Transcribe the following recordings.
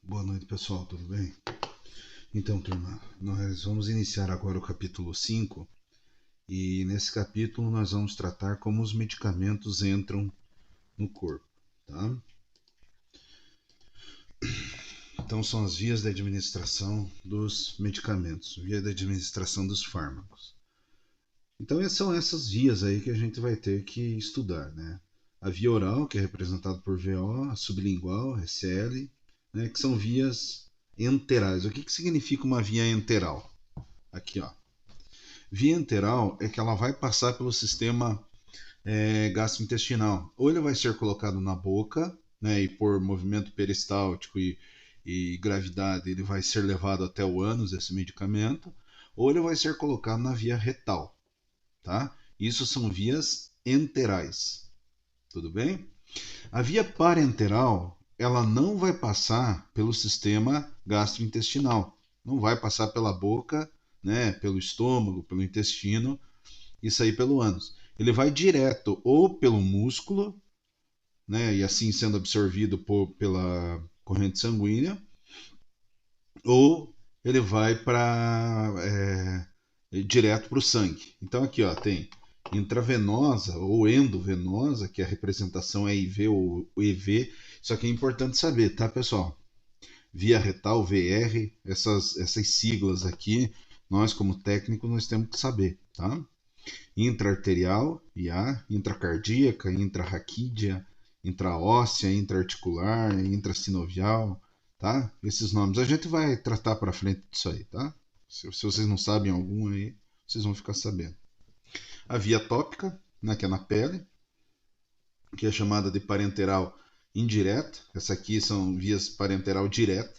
Boa noite, pessoal, tudo bem? Então, turma, nós vamos iniciar agora o capítulo 5 e nesse capítulo nós vamos tratar como os medicamentos entram no corpo, tá? Então, são as vias de administração dos medicamentos, via de administração dos fármacos. Então, são essas vias aí que a gente vai ter que estudar, né? A via oral, que é representada por VO, a sublingual, SL, né, que são vias enterais. O que significa uma via enteral? Aqui, ó. Via enteral é que ela vai passar pelo sistema gastrointestinal. Ou ele vai ser colocado na boca, né, e por movimento peristáltico e gravidade ele vai ser levado até o ânus, esse medicamento, ou ele vai ser colocado na via retal. Tá? Isso são vias enterais. Tudo bem? A via parenteral ela não vai passar pelo sistema gastrointestinal. Não vai passar pela boca, né, pelo estômago, pelo intestino e sair pelo ânus. Ele vai direto ou pelo músculo, né, e assim sendo absorvido pela corrente sanguínea, ou ele vai para direto para o sangue. Então aqui ó, tem intravenosa ou endovenosa, que a representação é IV ou EV. Isso aqui é importante saber, tá, pessoal? Via retal, VR, essas siglas aqui, nós como técnico nós temos que saber, tá? Intraarterial, IA, intracardíaca, intrarraquídea, intraóssea, intraarticular, intrasinovial, tá? Esses nomes a gente vai tratar para frente disso aí, tá? Se vocês não sabem algum aí, vocês vão ficar sabendo. A via tópica, né, que é na pele, que é chamada de parenteral indireta. Essa aqui são vias parenteral direta.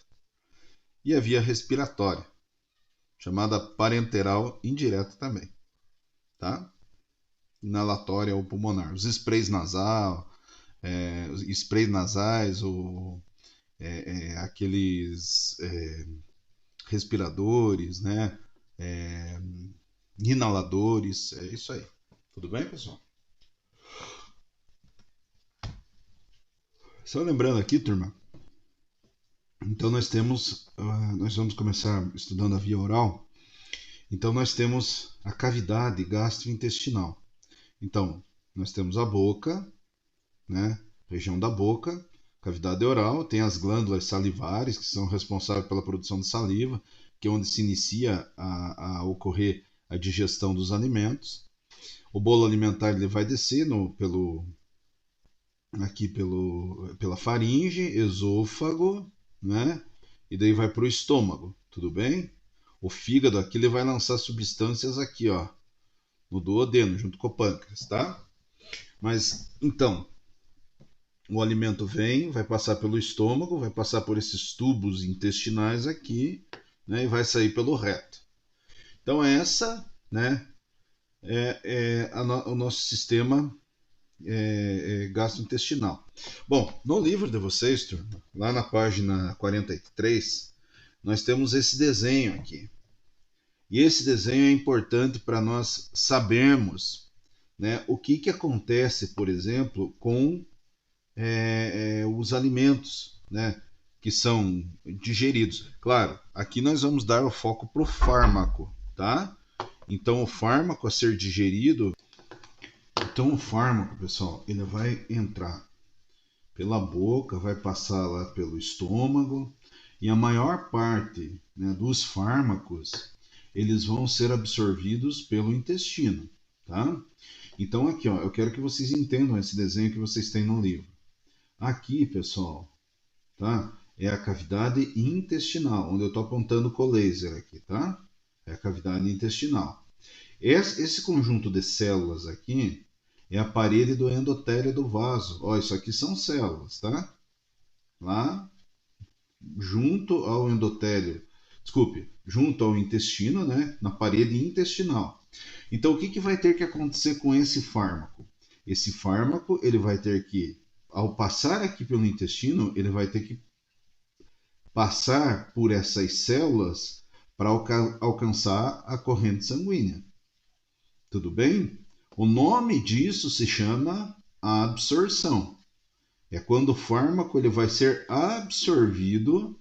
E a via respiratória, chamada parenteral indireta também, tá? Inalatória ou pulmonar. Os sprays nasal, os sprays nasais, ou aqueles respiradores, né? É, inaladores, é isso aí. Tudo bem, pessoal? Só lembrando aqui, turma, então nós vamos começar estudando a via oral. Então nós temos a cavidade gastrointestinal. Então, nós temos a boca, né? Região da boca, cavidade oral, tem as glândulas salivares, que são responsáveis pela produção de saliva, que é onde se inicia a ocorrer a digestão dos alimentos. O bolo alimentar ele vai descer pela faringe, esôfago, né? E daí vai para o estômago, tudo bem? O fígado aqui ele vai lançar substâncias aqui, ó, no duodeno, junto com o pâncreas, tá? Mas então, o alimento vem, vai passar pelo estômago, vai passar por esses tubos intestinais aqui, né, e vai sair pelo reto. Então essa, né, o nosso sistema gastrointestinal. Bom, no livro de vocês, turma, lá na página 43, nós temos esse desenho aqui. E esse desenho é importante para nós sabermos, né, o que acontece, por exemplo, com os alimentos, né, que são digeridos. Claro, aqui nós vamos dar o foco para o fármaco, tá? Então o fármaco a ser digerido, então o fármaco, pessoal, ele vai entrar pela boca, vai passar lá pelo estômago e a maior parte, né, dos fármacos eles vão ser absorvidos pelo intestino, tá? Então aqui, ó, eu quero que vocês entendam esse desenho que vocês têm no livro. Aqui, pessoal, tá? É a cavidade intestinal, onde eu estou apontando com o laser aqui, tá? É a cavidade intestinal. Esse conjunto de células aqui é a parede do endotélio do vaso. Ó, isso aqui são células, tá? Lá, junto ao endotélio, desculpe, junto ao intestino, né? Na parede intestinal. Então, o que vai ter que acontecer com esse fármaco? Esse fármaco, ele vai ter que, ao passar aqui pelo intestino, ele vai ter que passar por essas células para alcançar a corrente sanguínea. Tudo bem? O nome disso se chama absorção. É quando o fármaco ele vai ser absorvido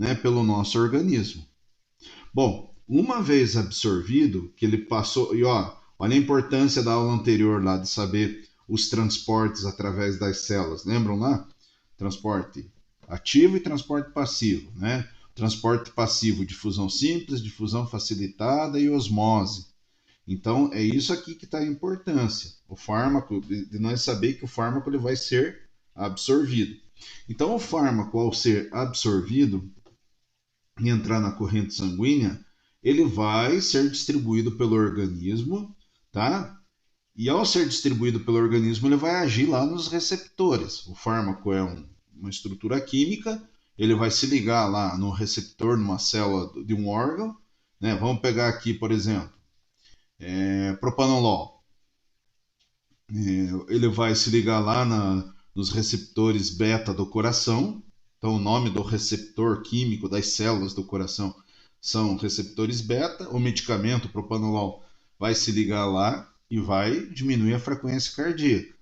né, pelo nosso organismo. Bom, uma vez absorvido, que ele passou, e ó, olha a importância da aula anterior lá de saber os transportes através das células, lembram lá? Transporte ativo e transporte passivo, né? Transporte passivo, difusão simples, difusão facilitada e osmose. Então, é isso aqui que está a importância. O fármaco, de nós saber que o fármaco ele vai ser absorvido. Então, o fármaco, ao ser absorvido e entrar na corrente sanguínea, ele vai ser distribuído pelo organismo, tá? E ao ser distribuído pelo organismo, ele vai agir lá nos receptores. O fármaco é uma estrutura química, ele vai se ligar lá no receptor, numa célula de um órgão, né? Vamos pegar aqui, por exemplo, propanolol. Ele vai se ligar lá nos receptores beta do coração. Então, o nome do receptor químico das células do coração são receptores beta. O medicamento propanolol vai se ligar lá e vai diminuir a frequência cardíaca.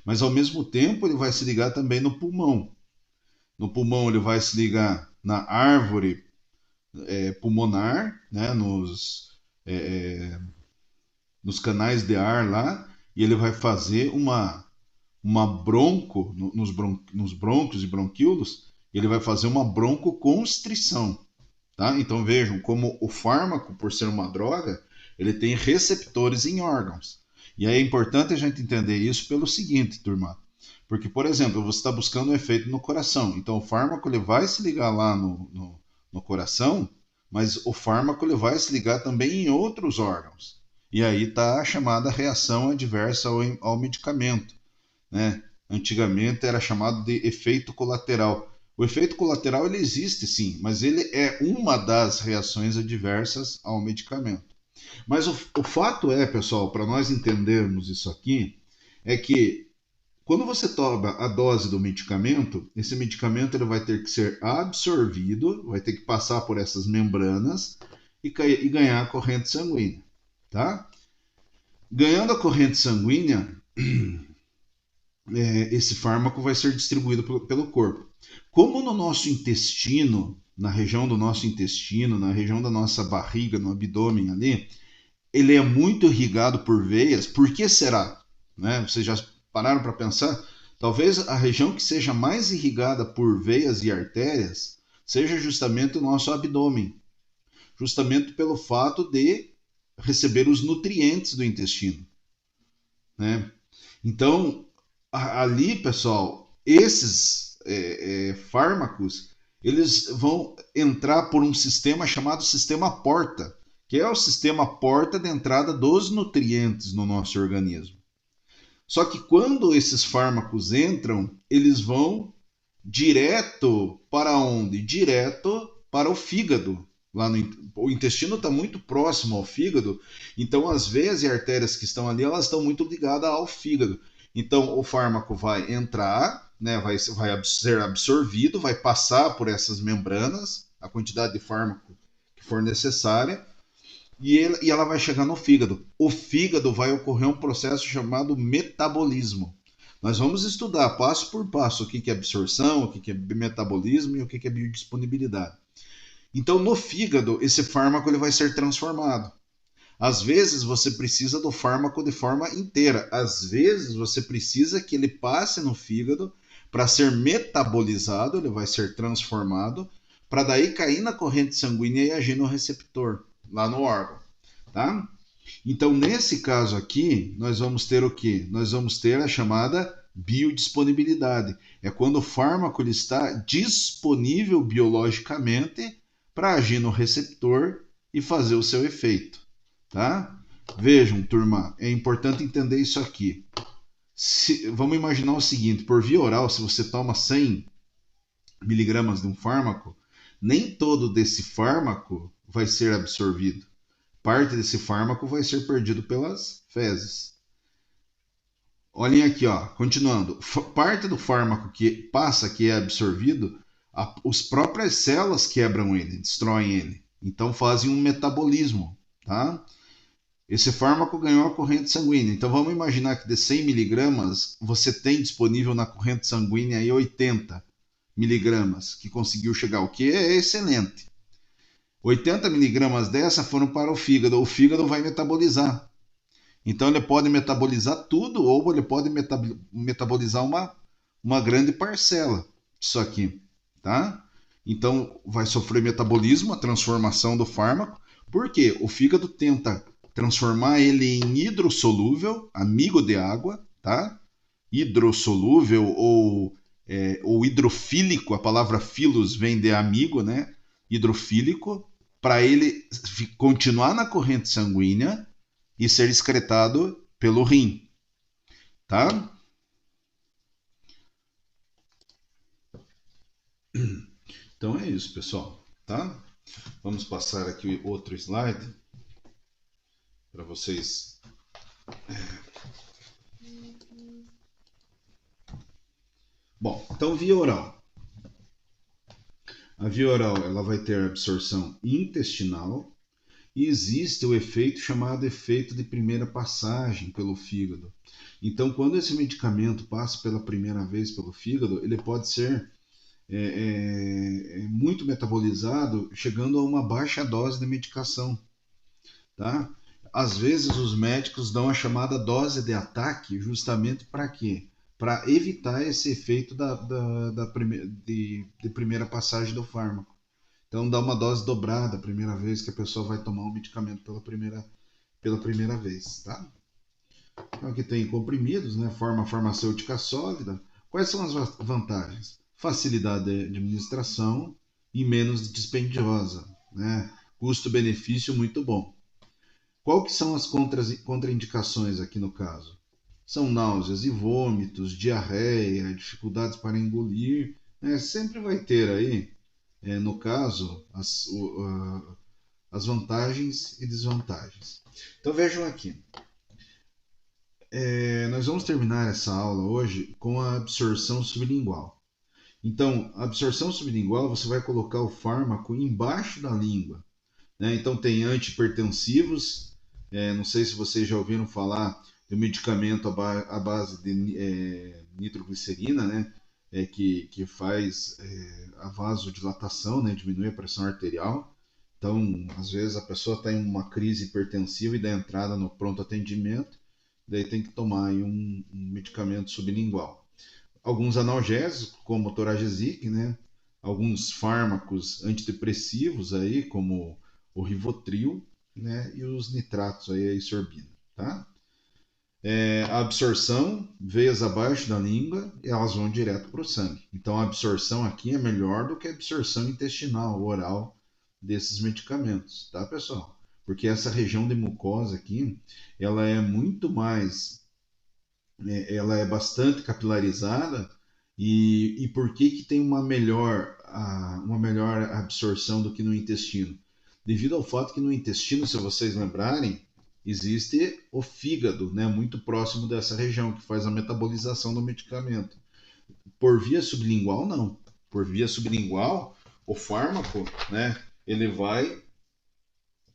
Mas, ao mesmo tempo, ele vai se ligar também no pulmão. No pulmão, ele vai se ligar na árvore pulmonar, né, nos canais de ar lá, e ele vai fazer uma bronco, nos brônquios e bronquíolos, ele vai fazer uma broncoconstrição. Tá? Então vejam como o fármaco, por ser uma droga, ele tem receptores em órgãos. E aí é importante a gente entender isso pelo seguinte, turma. Porque, por exemplo, você está buscando um efeito no coração. Então o fármaco ele vai se ligar lá no coração, mas o fármaco ele vai se ligar também em outros órgãos. E aí está a chamada reação adversa ao medicamento, né? Antigamente era chamado de efeito colateral. O efeito colateral ele existe sim, mas ele é uma das reações adversas ao medicamento. Mas o fato é, pessoal, para nós entendermos isso aqui, é que quando você toma a dose do medicamento, esse medicamento ele vai ter que ser absorvido, vai ter que passar por essas membranas e ganhar a corrente sanguínea, tá? Ganhando a corrente sanguínea, esse fármaco vai ser distribuído pelo corpo. Como no nosso intestino, na região do nosso intestino, na região da nossa barriga, no abdômen ali, ele é muito irrigado por veias, por que será? Né? Vocês já pararam para pensar? Talvez a região que seja mais irrigada por veias e artérias seja justamente o nosso abdômen, justamente pelo fato de receber os nutrientes do intestino, né? Então, ali, pessoal, esses fármacos, eles vão entrar por um sistema chamado sistema porta, que é o sistema porta de entrada dos nutrientes no nosso organismo. Só que quando esses fármacos entram, eles vão direto para onde? Direto para o fígado. O intestino está muito próximo ao fígado, então as veias e artérias que estão ali, elas estão muito ligadas ao fígado. Então o fármaco vai entrar, né, vai ser absorvido, vai passar por essas membranas, a quantidade de fármaco que for necessária, e ela vai chegar no fígado. O fígado vai ocorrer um processo chamado metabolismo. Nós vamos estudar passo por passo o que é absorção, o que é metabolismo e o que é biodisponibilidade. Então, no fígado, esse fármaco ele vai ser transformado. Às vezes você precisa do fármaco de forma inteira. Às vezes você precisa que ele passe no fígado para ser metabolizado, ele vai ser transformado, para daí cair na corrente sanguínea e agir no receptor, lá no órgão, tá? Então, nesse caso aqui, nós vamos ter o quê? Nós vamos ter a chamada biodisponibilidade. É quando o fármaco ele está disponível biologicamente para agir no receptor e fazer o seu efeito, tá? Vejam, turma, é importante entender isso aqui. Vamos imaginar o seguinte, por via oral, se você toma 100 miligramas de um fármaco, nem todo desse fármaco vai ser absorvido. Parte desse fármaco vai ser perdido pelas fezes. Olhem aqui, ó, continuando. Parte do fármaco que passa, que é absorvido, as próprias células quebram ele, destroem ele. Então fazem um metabolismo, tá? Esse fármaco ganhou a corrente sanguínea. Então vamos imaginar que de 100 miligramas você tem disponível na corrente sanguínea aí 80. miligramas, que conseguiu chegar, o que é excelente. 80 miligramas dessa foram para o fígado. O fígado vai metabolizar. Então ele pode metabolizar tudo ou ele pode metabolizar uma grande parcela disso aqui, tá? Então vai sofrer metabolismo, a transformação do fármaco. Por quê? O fígado tenta transformar ele em hidrossolúvel, amigo de água, tá? Hidrossolúvel ou hidrofílico, a palavra filos vem de amigo, né? Hidrofílico, para ele continuar na corrente sanguínea e ser excretado pelo rim, tá? Então é isso, pessoal, tá? Vamos passar aqui outro slide para vocês. Bom, então via oral. A via oral ela vai ter absorção intestinal e existe o efeito chamado efeito de primeira passagem pelo fígado. Então, quando esse medicamento passa pela primeira vez pelo fígado, ele pode ser muito metabolizado, chegando a uma baixa dose de medicação, tá? Às vezes os médicos dão a chamada dose de ataque justamente para quê? Para evitar esse efeito de primeira passagem do fármaco. Então dá uma dose dobrada a primeira vez que a pessoa vai tomar o medicamento pela primeira vez, tá? Então aqui tem comprimidos, né? Forma farmacêutica sólida. Quais são as vantagens? Facilidade de administração e menos dispendiosa, né? Custo-benefício muito bom. Qual que são as contraindicações aqui no caso? São náuseas e vômitos, diarreia, dificuldades para engolir, né? Sempre vai ter aí, no caso, as vantagens e desvantagens. Então vejam aqui. Nós vamos terminar essa aula hoje com a absorção sublingual. Então, a absorção sublingual, você vai colocar o fármaco embaixo da língua, né? Então, tem antihipertensivos, não sei se vocês já ouviram falar do medicamento à base de nitroglicerina, né? Que faz a vasodilatação, né? Diminui a pressão arterial. Então, às vezes a pessoa está em uma crise hipertensiva e dá entrada no pronto atendimento, daí tem que tomar aí um medicamento sublingual. Alguns analgésicos, como o Toragesic, né? Alguns fármacos antidepressivos aí, como o Rivotril, né? E os nitratos aí, a isorbina, tá? A absorção, veias abaixo da língua, elas vão direto para o sangue. Então a absorção aqui é melhor do que a absorção intestinal, oral, desses medicamentos, tá, pessoal? Porque essa região de mucosa aqui, ela é muito mais, ela é bastante capilarizada e por que tem uma melhor absorção do que no intestino? Devido ao fato que no intestino, se vocês lembrarem, existe o fígado, né, muito próximo dessa região, que faz a metabolização do medicamento. Por via sublingual, não. Por via sublingual, o fármaco, né, ele vai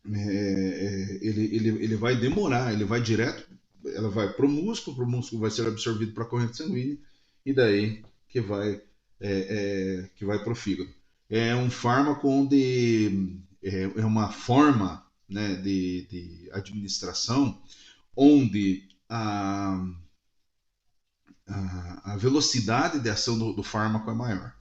ele vai demorar, ele vai direto, ela vai para o músculo vai ser absorvido para a corrente sanguínea e daí que vai para o fígado. É um fármaco onde é uma forma, né, de administração onde a velocidade de ação do fármaco é maior.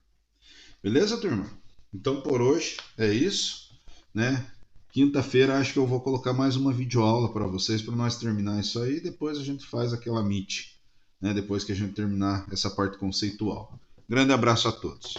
Beleza, turma? Então por hoje é isso, né? Quinta-feira acho que eu vou colocar mais uma videoaula para vocês para nós terminar isso aí. Depois a gente faz aquela meet, né? Depois que a gente terminar essa parte conceitual. Grande abraço a todos.